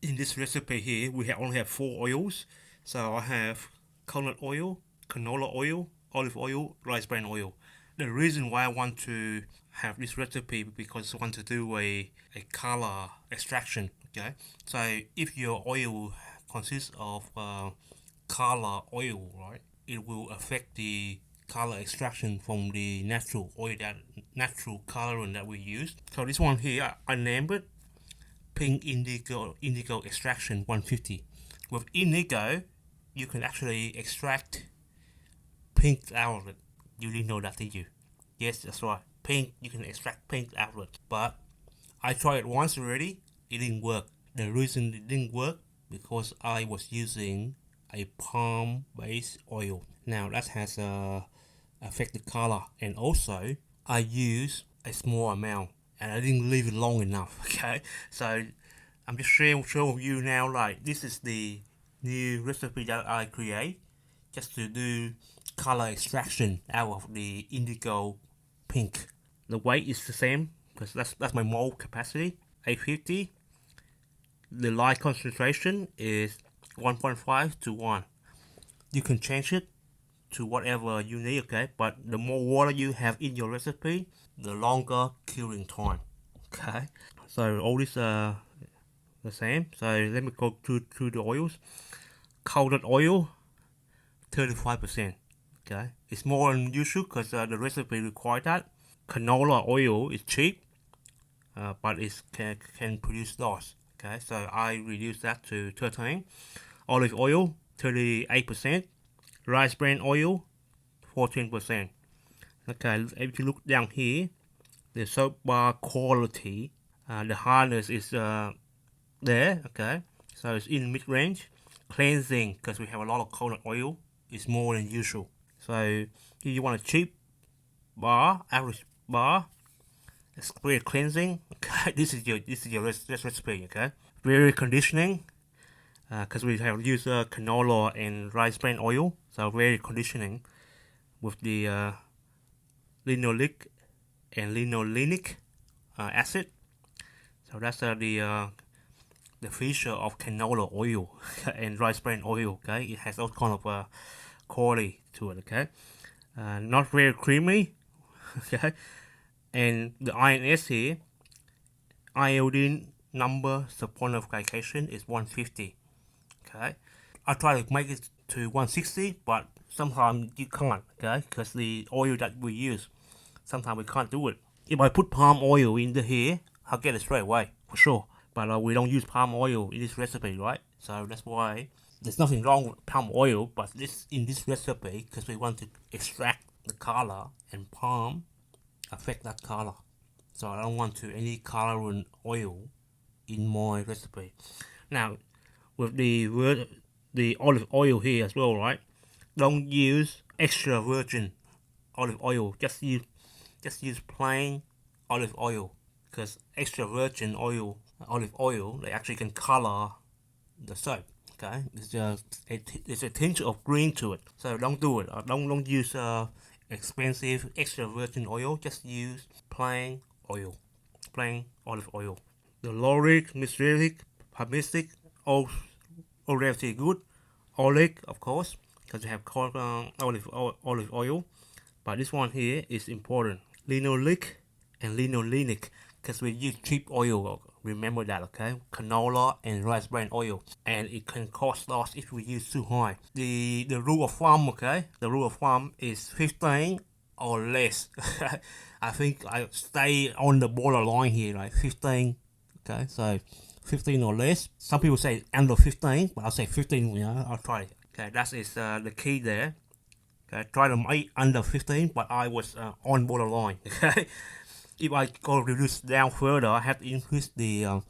in this recipe here, we only have 4 oils. So I have coconut oil, canola oil, olive oil, rice bran oil. The reason why I want to have this recipe because I want to do a color extraction. Okay, so if your oil consists of color oil, right, it will affect the color extraction from the natural oil, that natural colorant that we use. So this one here, I named it pink indigo extraction 150. With indigo, you can actually extract pink out of it. You didn't know that, did you? Yes, that's right. Pink, you can extract pink out of it. But I tried it once already. It didn't work. The reason it didn't work because I was using a palm-based oil. Now that has affected color, and also I use a small amount, and I didn't leave it long enough. Okay, so I'm just sharing with you now. Like, this is the new recipe that I create just to do color extraction out of the indigo pink. The weight is the same because that's my mold capacity, 850. The light concentration is 1.5 to 1. You can change it to whatever you need, okay? But the more water you have in your recipe, the longer curing time, okay? So all this the same. So let me go through the oils. Coconut oil, 35%, okay? It's more than usual because the recipe requires that. Canola oil is cheap, but it can produce loss. Okay, so I reduce that to 13. Olive oil, 38%. Rice bran oil, 14%. Okay, if you look down here, the soap bar quality, the hardness is there. Okay, so it's in mid-range. Cleansing, because we have a lot of coconut oil, is more than usual. So if you want a cheap bar, average bar, it's very cleansing. Okay, this is your recipe. Okay, very conditioning, because we have used canola and rice bran oil, so very conditioning with the linoleic and linolenic acid. So that's the feature of canola oil and rice bran oil. Okay, it has all kind of quality to it. Okay, not very creamy. Okay. And the INS here, iodine number support notification is 150. Okay, I try to make it to 160, but sometimes you can't. Okay, because the oil that we use, sometimes we can't do it. If I put palm oil in here, I'll get it straight away for sure. But we don't use palm oil in this recipe, right? So that's why there's nothing wrong with palm oil, but in this recipe, because we want to extract the color, and palm affect that color. So I don't want to any colorant oil in my recipe. Now with the olive oil here as well, right? Don't use extra virgin olive oil. Just use plain olive oil, because extra virgin olive oil, they actually can color the soap. Okay, it's a tinge of green to it. So don't do it. Don't use expensive extra virgin oil. Just use plain olive oil. The lauric, mystelic, palmistic, all relatively good. Oleic, of course, because you have olive oil. But this one here is important. Linoleic and linolenic, because we use cheap oil. Remember that, okay? Canola and rice bran oil, and it can cause loss if we use too high. The rule of thumb, okay? The rule of thumb is 15 or less. I think I stay on the borderline here, like 15. Okay, so 15 or less. Some people say under 15, but I'll say 15. Yeah, I'll try it. Okay, that is the key there. Okay, try to make under 15, but I was on borderline. Okay. If I go reduce down further, I have to increase the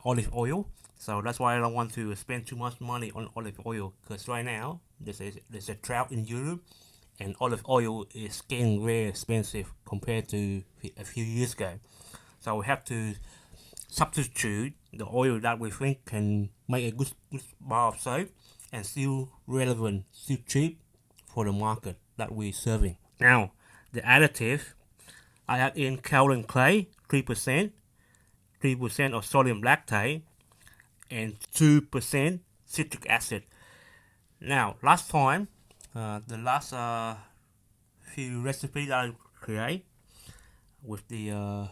olive oil. So that's why I don't want to spend too much money on olive oil, because right now there's a drought in Europe, and olive oil is getting very expensive compared to a few years ago. So we have to substitute the oil that we think can make a good bar of soap and still relevant, still cheap for the market that we're serving. Now, the additive, I add in kaolin clay, 3%, 3% of sodium lactate, and 2% citric acid. Now, last time, the last few recipes that I create with the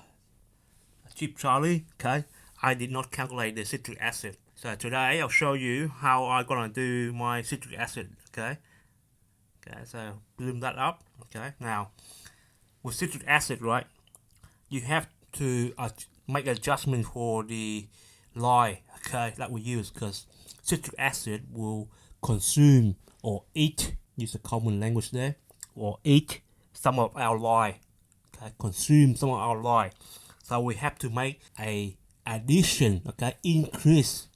Cheap Charlie, okay, I did not calculate the citric acid. So today I'll show you how I'm gonna do my citric acid, okay. Okay, so bloom that up, okay. Now, with citric acid, right, you have to make adjustment for the lye, okay, that we use, because citric acid will consume or eat, use a common language there, or eat some of our lye, okay, consume some of our lye. So we have to make a addition, okay, increase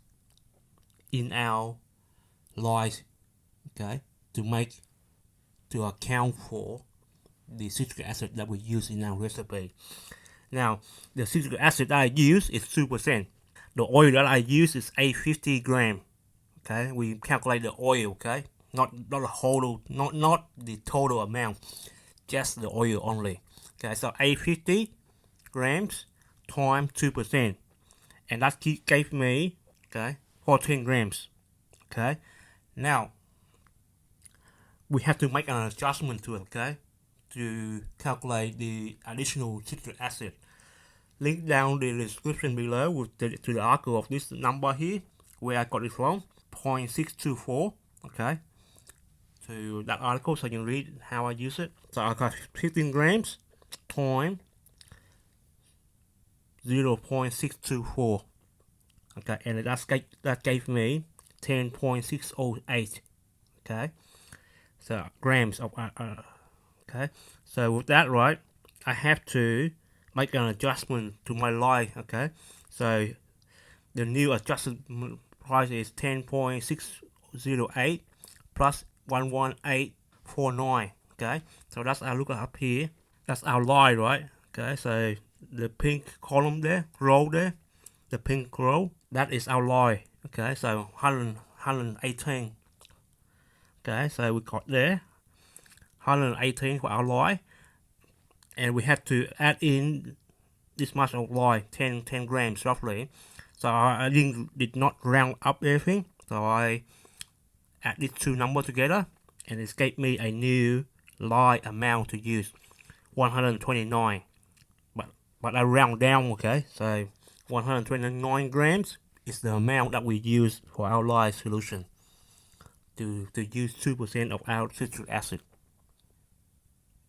in our lye, okay, to account for the citric acid that we use in our recipe. Now, the citric acid that I use is 2%. The oil that I use is 850 gram. Okay, we calculate the oil. Okay, not the whole, not the total amount, just the oil only. Okay, so 850 grams times 2%, and that gave me 14 grams. Okay, now we have to make an adjustment to it. Okay, to calculate the additional citric acid. Link down the description below with to the article of this number here, where I got it from, 0.624, okay, to that article so you can read how I use it. So I got 15 grams times 0.624, okay, and that gave me 10.608, okay, so grams of okay. So with that, right, I have to make an adjustment to my lye, okay. So the new adjusted price is 10.608 plus 11849, okay. So that's our look up here. That's our lye, right? Okay, so the pink column there, row there, the pink row, that is our lye, okay. So 118, okay. So we got there 118 for our lye, and we had to add in this much of lye, 10 grams roughly. So I did not round up everything, so I add these two numbers together, and it gave me a new lye amount to use, 129. But I round down, okay. So 129 grams is the amount that we use for our lye solution to use 2% of our citric acid.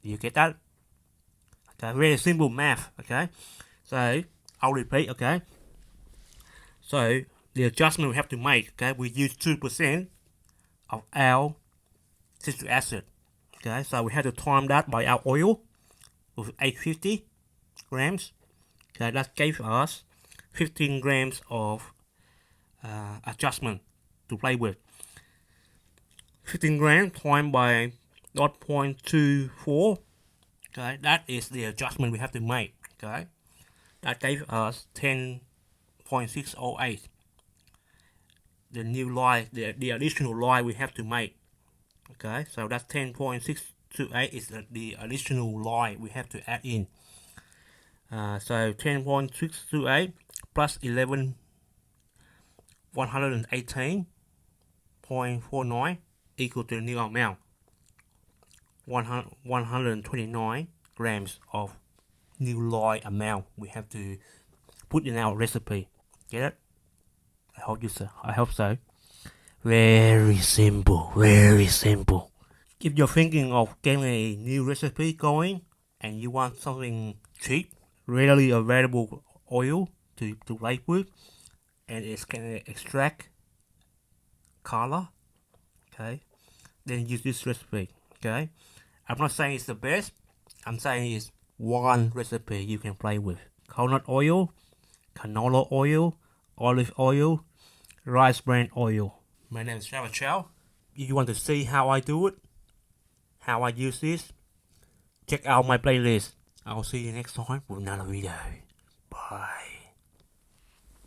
Do you get that? Okay, very simple math, okay. So I'll repeat, okay. So the adjustment we have to make, okay, we use 2% of our citric acid, okay. So we have to time that by our oil with 850 grams, okay. That gave us 15 grams of adjustment to play with. 15 grams times by 0.24, okay, that is the adjustment we have to make, okay. That gave us 10.608. The new lye, the additional lye we have to make, okay. So that's 10.628 is the additional lye we have to add in. So 10.628 plus 118.49 equal to the new amount, 129 grams of new lye amount we have to put in our recipe. Get it? I hope so. Very simple, very simple. If you're thinking of getting a new recipe going and you want something cheap, readily available oil to play with, and it's gonna extract color, okay, then use this recipe, okay. I'm not saying it's the best, I'm saying it's one recipe you can play with. Coconut oil, canola oil, olive oil, rice bran oil. My name is Java Chow. If you want to see how I do it, how I use this, check out my playlist. I'll see you next time with another video. Bye.